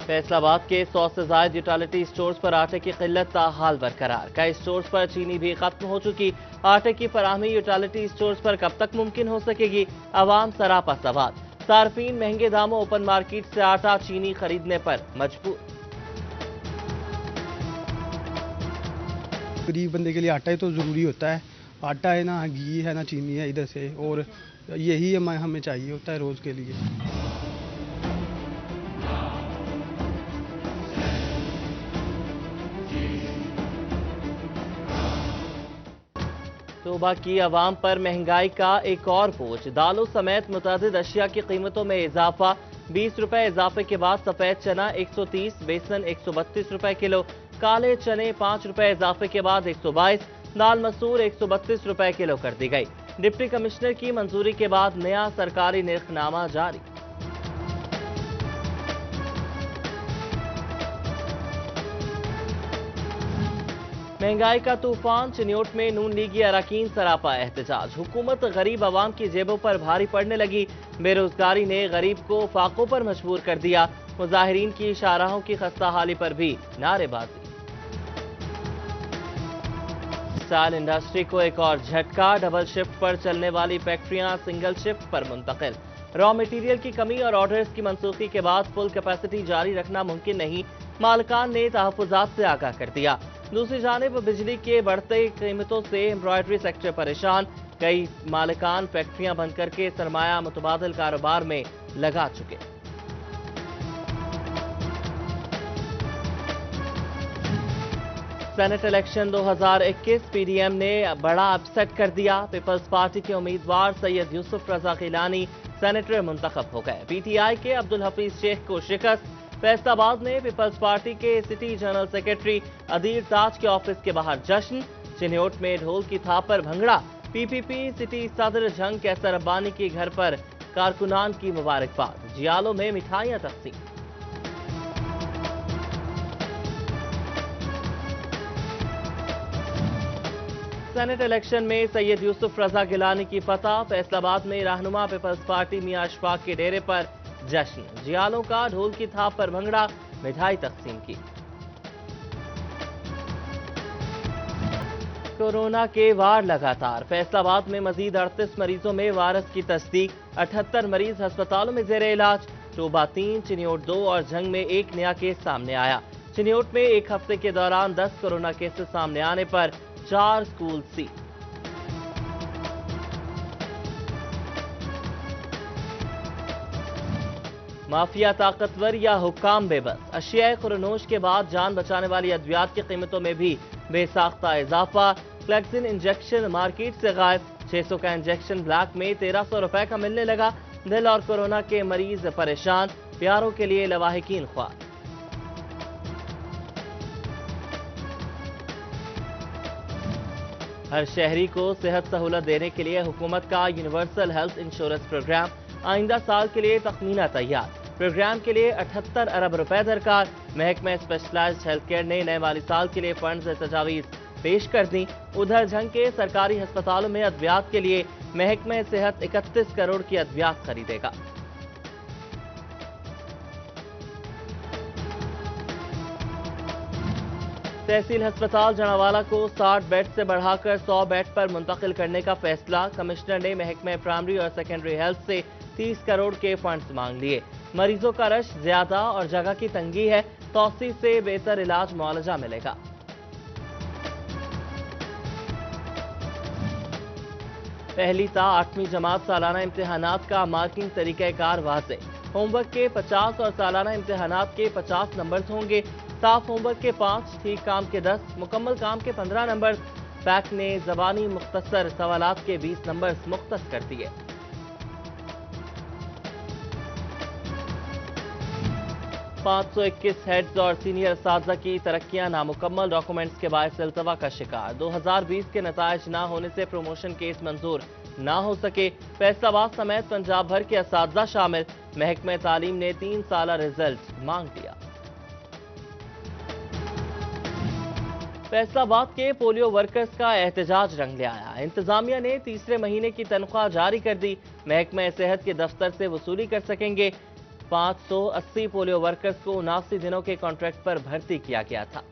फैसला आबाद के 100 से ज्यादा यूटिलिटी स्टोर्स पर आटे की किल्लत ताहाल बरकरार। कई स्टोर्स पर चीनी भी खत्म हो चुकी। आटे की फराहमी यूटिलिटी स्टोर्स पर कब तक मुमकिन हो सकेगी, अवाम सरापा सवाल। सार्फिन महंगे दामों ओपन मार्केट से आटा चीनी खरीदने पर मजबूर। गरीब बंदे के लिए आटा ही तो ज़रूरी होता है। आटा है ना घी है ना चीनी है इधर से, और यही हमें चाहिए होता है रोज़ के लिए। तोबा की अवाम पर महंगाई का एक और बोझ। दालों समेत मुतअद्दिद अशिया की कीमतों में इजाफा। 20 रुपए इजाफे के बाद सफेद चना 130, बेसन 132 रुपए किलो, काले चने 5 रुपए इजाफे के बाद 122, दाल मसूर 132 रुपए किलो कर दी गई। डिप्टी कमिश्नर की मंजूरी के बाद नया सरकारी निर्खनामा जारी। महंगाई का तूफान। चिन्योट में नून लीगी अरकान सरापा एहतजाज। हुकूमत गरीब आवाम की जेबों पर भारी पड़ने लगी। बेरोजगारी ने गरीब को फाकों पर मजबूर कर दिया। मुजाहिरीन की शाहराहों की खस्ता हाली पर भी नारेबाजी। टेक्सटाइल इंडस्ट्री को एक और झटका। डबल शिफ्ट पर चलने वाली फैक्ट्रियां सिंगल शिफ्ट पर मुंतकिल। रॉ मटेरियल की कमी और ऑर्डर्स की मनसूखी के बाद फुल कैपेसिटी जारी रखना मुमकिन नहीं। मालिकान ने तहफ्फुजात से आगाह कर दिया। दूसरी जानिब बिजली के बढ़ते कीमतों से एम्ब्रॉयडरी सेक्टर परेशान। कई मालिकान फैक्ट्रियां बंद करके सरमाया मुतबादिल कारोबार में लगा चुके। सेनेट इलेक्शन 2021 पीडीएम ने बड़ा अपसेट कर दिया। पीपल्स पार्टी के उम्मीदवार सैयद यूसुफ रजा गिलानी सेनेटर मुंतखब हो गए। पीटीआई के अब्दुल हफीज शेख को शिकस्त। फैसलाबाद में पीपल्स पार्टी के सिटी जनरल सेक्रेटरी अदीर ताज के ऑफिस के बाहर जश्न। चिन्योट में ढोल की थाप पर भंगड़ा। पीपीपी सिटी सदर जंग कैसर रब्बानी के घर पर कारकुनान की मुबारकबाद। जियालों में मिठाइयां तकसीम। सेनेट इलेक्शन में सैयद यूसुफ रजा गिलानी की फतह। फैसलाबाद में रहनुमा पीपल्स पार्टी मियां अशफाक के डेरे पर जश्न। जियालों का ढोल की थाप पर भंगड़ा, मिठाई तकसीम की। कोरोना के वार लगातार। फैसलाबाद में मजीद 38 मरीजों में वायरस की तस्दीक। 78 मरीज अस्पतालों में जेर इलाज। टोबा 3, चिन्योट 2 और जंग में एक नया केस सामने आया। चिन्योट में एक हफ्ते के दौरान 10 कोरोना केसेस सामने आने पर 4 स्कूल सील। माफिया ताकतवर या हुक्काम बेबस। अशिया खुरनोश के बाद जान बचाने वाली अद्वियात की कीमतों में भी बेसाख्ता इजाफा। क्लेक्सिन इंजेक्शन मार्केट से गायब। 600 का इंजेक्शन ब्लैक में 1300 रुपए का मिलने लगा। दिल और कोरोना के मरीज परेशान। प्यारों के लिए लवाहिकीन ख्वार। हर शहरी को सेहत सहूलत देने के लिए हुकूमत का यूनिवर्सल हेल्थ इंश्योरेंस प्रोग्राम। आइंदा साल के लिए तखमीना तैयार। प्रोग्राम के लिए 78 अरब रुपए दरकार। महकमा स्पेशलाइज्ड हेल्थ केयर ने नए माली साल के लिए फंड्स तजावीज पेश कर दी। उधर जंग के सरकारी अस्पतालों में अद्वियात के लिए महकमा सेहत 31 करोड़ की अद्वियात खरीदेगा। तहसील अस्पताल जनावाला को 60 बेड से बढ़ाकर 100 बेड पर मुंतकिल करने का फैसला। कमिश्नर ने महकमे प्राइमरी और सेकेंडरी हेल्थ से 30 करोड़ के फंड्स मांग लिए। मरीजों का रश ज्यादा और जगह की तंगी है। तौसी से बेहतर इलाज मुआवजा मिलेगा। पहली ता 8वीं जमात सालाना इम्तिहानात का मार्किंग तरीक़ाकार वाज़े। होमवर्क के 50 और सालाना इम्तिहानात के 50 नंबर्स होंगे। साफ होमवर्क के 5, ठीक काम के 10, मुकम्मल काम के 15 नंबर। पैक ने ज़बानी मुख्तसर सवालात के 20 नंबर्स मुख्तस कर दिए। पाँच 521 हेड्स और सीनियर असातिज़ा की तरक्कियां नामुकम्मल। डॉक्यूमेंट्स के बायस इल्तवा का शिकार। 2020 के नताइज न होने से प्रमोशन केस मंजूर न हो सके। फैसलाबाद समेत पंजाब भर के असातिज़ा शामिल। महकमे तालीम ने 3 साला रिजल्ट मांग लिया। फैसलाबाद के पोलियो वर्कर्स का एहतजाज रंग ले आया। इंतजामिया ने तीसरे महीने की तनख्वाह जारी कर दी। महकमा सेहत के दफ्तर से वसूली कर सकेंगे। 580 पोलियो वर्कर्स को 79 दिनों के कॉन्ट्रैक्ट पर भर्ती किया गया था।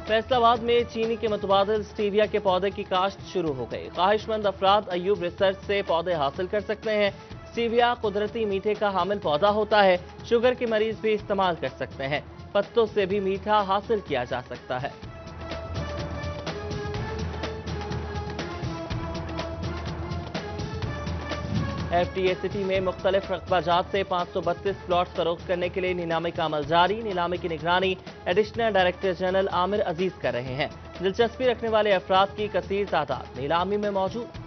फैसलाबाद में चीनी के मुतबादिल स्टीविया के पौधे की काश्त शुरू हो गई। ख्वाहिशमंद अफराद अयूब रिसर्च से पौधे हासिल कर सकते हैं। स्टीविया कुदरती मीठे का हामिल पौधा होता है। शुगर के मरीज भी इस्तेमाल कर सकते हैं। पत्तों से भी मीठा हासिल किया जा सकता है। FTA सिटी में मुख्तलिफ रकबाजात से 532 प्लॉट फरोख्त करने के लिए नीलामी का अमल जारी। नीलामी की निगरानी एडिशनल डायरेक्टर जनरल आमिर अजीज कर रहे हैं। दिलचस्पी रखने वाले अफराद की कसीर तादाद नीलामी में मौजूद।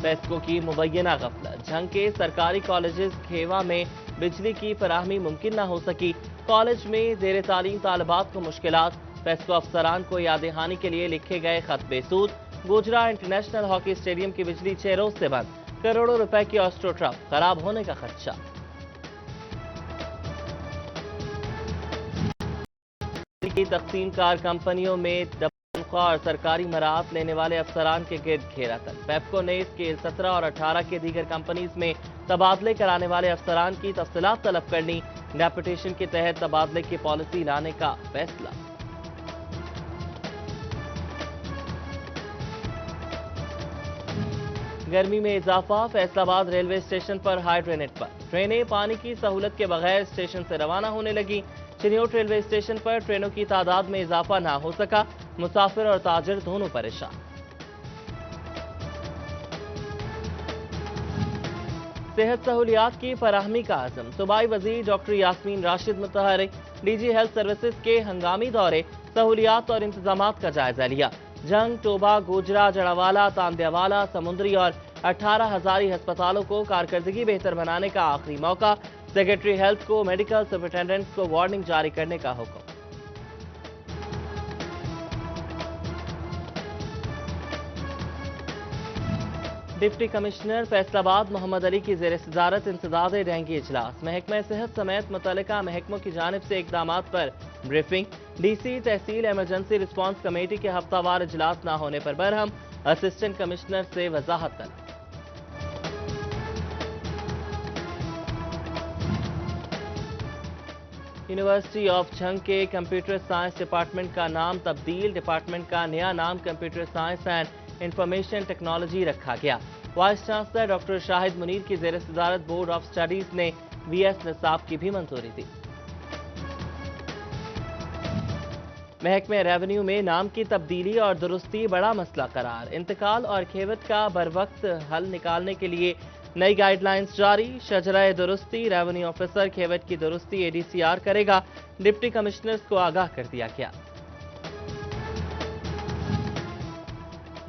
पेस्को की मुबैना गफलत। झंग के सरकारी कॉलेजेस खेवा में बिजली की फराहमी मुमकिन न हो सकी। कॉलेज में जेर तालीम तालिबात को मुश्किलात। पेस्को अफसरान को याद दहानी के लिए लिखे गए खत बेसूद। गोजरा इंटरनेशनल हॉकी स्टेडियम की बिजली 6 रोज से बंद। करोड़ों रुपए की ऑस्ट्रोट्रप खराब होने का खदशा। की तकसीम कार कंपनियों में तनख्वाह और सरकारी मराहत लेने वाले अफसरान के गिर्द घेरा तक। पेप्को ने स्केल 17 और 18 के दीगर कंपनीज में तबादले कराने वाले अफसरान की तफसीलात तलब करनी। डेपुटेशन के तहत तबादले की पॉलिसी लाने का फैसला। गर्मी में इजाफा। फैसलाबाद रेलवे स्टेशन पर हाई ड्रेनेज पर ट्रेनें पानी की सहूलत के बगैर स्टेशन से रवाना होने लगी। चिन्योट रेलवे स्टेशन पर ट्रेनों की तादाद में इजाफा ना हो सका। मुसाफिर और ताजिर दोनों परेशान। सेहत सहूलियात की फराहमी का आज़म। सूबाई वजीर डॉक्टर यास्मीन राशिद मुतहरिक डीजी हेल्थ सर्विसेज के हंगामी दौरे सहूलियात और इंतजामात का जायजा लिया। जंग, टोबा, गोजरा, जड़ावाला, तांदियावाला, समुद्री और 18 हजारी अस्पतालों को कारकर्दगी बेहतर बनाने का आखिरी मौका। सेक्रेटरी हेल्थ को मेडिकल सुपरिटेंडेंट्स को वार्निंग जारी करने का हुक्म। डिप्टी कमिश्नर फैसलाबाद मोहम्मद अली की जेर सदारत इंसदाद डेंगू इजलास। महकमा सेहत समेत मुतल्लिका महकमों की जानिब से इकदामात पर ब्रीफिंग। डीसी तहसील इमरजेंसी रिस्पांस कमेटी के हफ्तावार इजलास न होने पर बरहम। असिस्टेंट कमिश्नर से वजाहत तलब। यूनिवर्सिटी ऑफ झंग के कंप्यूटर साइंस डिपार्टमेंट का नाम तब्दील। डिपार्टमेंट का नया नाम computer science and information technology रखा गया। Vice chancellor doctor Shahid Munir की जेर सदारत बोर्ड ऑफ स्टडीज ने VS निसाब की भी मंजूरी दी। महकमे रेवेन्यू में नाम की तब्दीली और दुरुस्ती बड़ा मसला करार। इंतकाल और खेवत का बरवक्त हल निकालने के लिए नई गाइडलाइंस जारी। शजरा दुरुस्ती रेवेन्यू ऑफिसर खेवत की दुरुस्ती ADCR करेगा। डिप्टी कमिश्नर्स को आगाह कर दिया गया।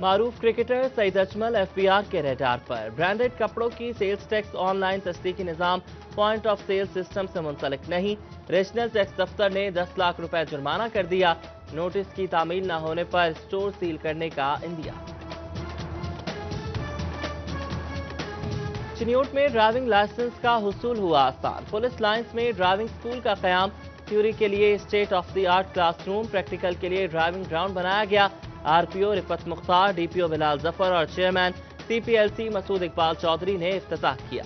मारूफ क्रिकेटर सईद अजमल FBR के रेडार पर। ब्रांडेड कपड़ों की सेल्स टैक्स ऑनलाइन तस्दीकी निजाम पॉइंट ऑफ सेल सिस्टम से मुंसलिक नहीं। रीजनल टैक्स दफ्तर ने 10 लाख रुपए जुर्माना कर दिया। नोटिस की तामील न होने पर स्टोर सील करने का इंदिया। चिन्योट में ड्राइविंग लाइसेंस का हुसूल हुआ आसान। पुलिस लाइंस में ड्राइविंग स्कूल का कयाम। थ्योरी के लिए state of the art classroom, practical के लिए ड्राइविंग ग्राउंड बनाया गया। RPO रिफत मुख्तार, DPO बिलाल जफर और चेयरमैन CPLC मसूद इकबाल चौधरी ने इफ्तिताह किया।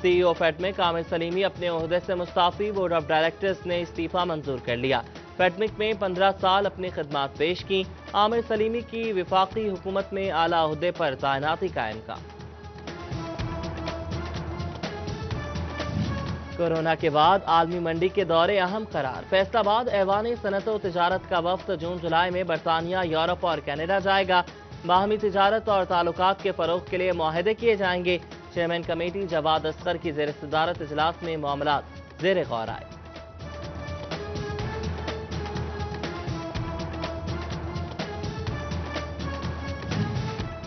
CEO फेडमिक आमिर सलीमी अपने ओहदे से मुस्ताफी। बोर्ड ऑफ डायरेक्टर्स ने इस्तीफा मंजूर कर लिया। फेडमिक में 15 साल अपनी खिदमात पेश की। आमिर सलीमी की विफाकी हुकूमत में आला ओहदे पर तैनाती कायम का। कोरोना के बाद आलमी मंडी के दौरे अहम करार। फैसलाबाद ऐवान सनत व तिजारत का वफ्द जून जुलाई में बरतानिया, यूरोप और कनाडा जाएगा। बाहमी तिजारत और ताल्लुकात के फरोग के लिए मुआहदे किए जाएंगे। चेयरमैन कमेटी जवाद असगर की जेर सदारत इजलास में मामलात जेर गौर आए।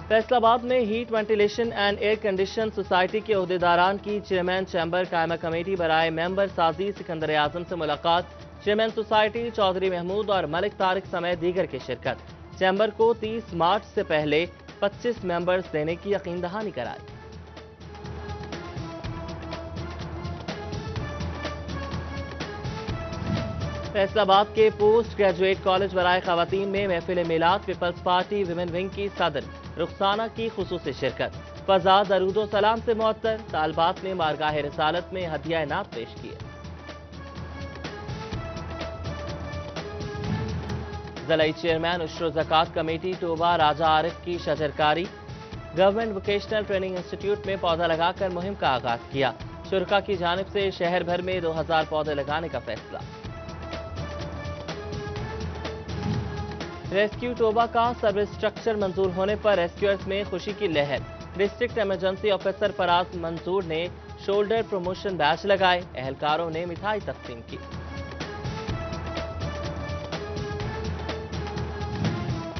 फैसलाबाद में heat ventilation and air condition society के ओहदेदारान की चेयरमैन चैम्बर कायमा कमेटी बराए मेंबर साजी सिकंदर आजम से मुलाकात। चेयरमैन सोसाइटी चौधरी महमूद और मलिक तारिक समेत दीगर की शिरकत। चैम्बर को 30 मार्च से पहले 25 मेंबर्स देने की यकीन दहानी कराई। फैसला आबाद के पोस्ट ग्रेजुएट कॉलेज बराए खवातीन में महफिल मिलाद पीपल्स पार्टी विमेन विंग की सदर रुखसाना की खुसूसी शिरकत। फजा दरूदो सलाम से मुअत्तर, तालबात ने बारगाह रिसालत में हदिया इनाम पेश किए। ज़िला चेयरमैन उश्र ज़कात कमेटी टोबा राजा आरिफ की शजरकारी। गवर्नमेंट वोकेशनल ट्रेनिंग इंस्टीट्यूट में पौधा लगाकर मुहिम का आगाज किया। शुरका की जानिब से शहर भर में 2000 पौधे लगाने का फैसला। रेस्क्यू टोबा का सर्विस स्ट्रक्चर मंजूर होने पर रेस्क्यूअर्स में खुशी की लहर। District emergency officer Faraz Mansoor ने शोल्डर प्रमोशन बैच लगाए। एहलकारों ने मिठाई तकसीम की।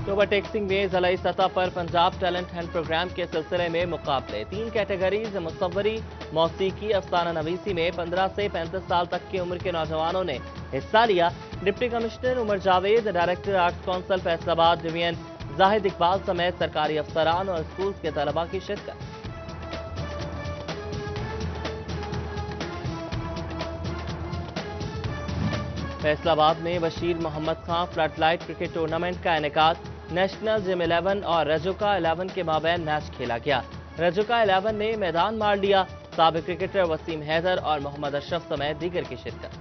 टोबा टेक्सिंग में ज़िलाई सतह पर पंजाब टैलेंट हंट प्रोग्राम के सिलसिले में मुकाबले। 3 कैटेगरीज मुसव्वरी, मौसीकी, अफसाना नवीसी में 15 से 35 साल तक की उम्र के नौजवानों ने हिस्सा लिया। Deputy commissioner Umar Javed, director arts council Faisalabad division Zahid Iqbal समेत सरकारी अफसरान और स्कूल के तलबा की शिरकत। फैसलाबाद में बशीर मोहम्मद खां फ्लड लाइट क्रिकेट टूर्नामेंट का इनेकाद। नेशनल जिम 11 और रजुका 11 के माबैन मैच खेला गया। रजुका 11 ने मैदान मार लिया। साबिक क्रिकेटर वसीम हैदर और मोहम्मद अशरफ समेत दीगर की शिरकत।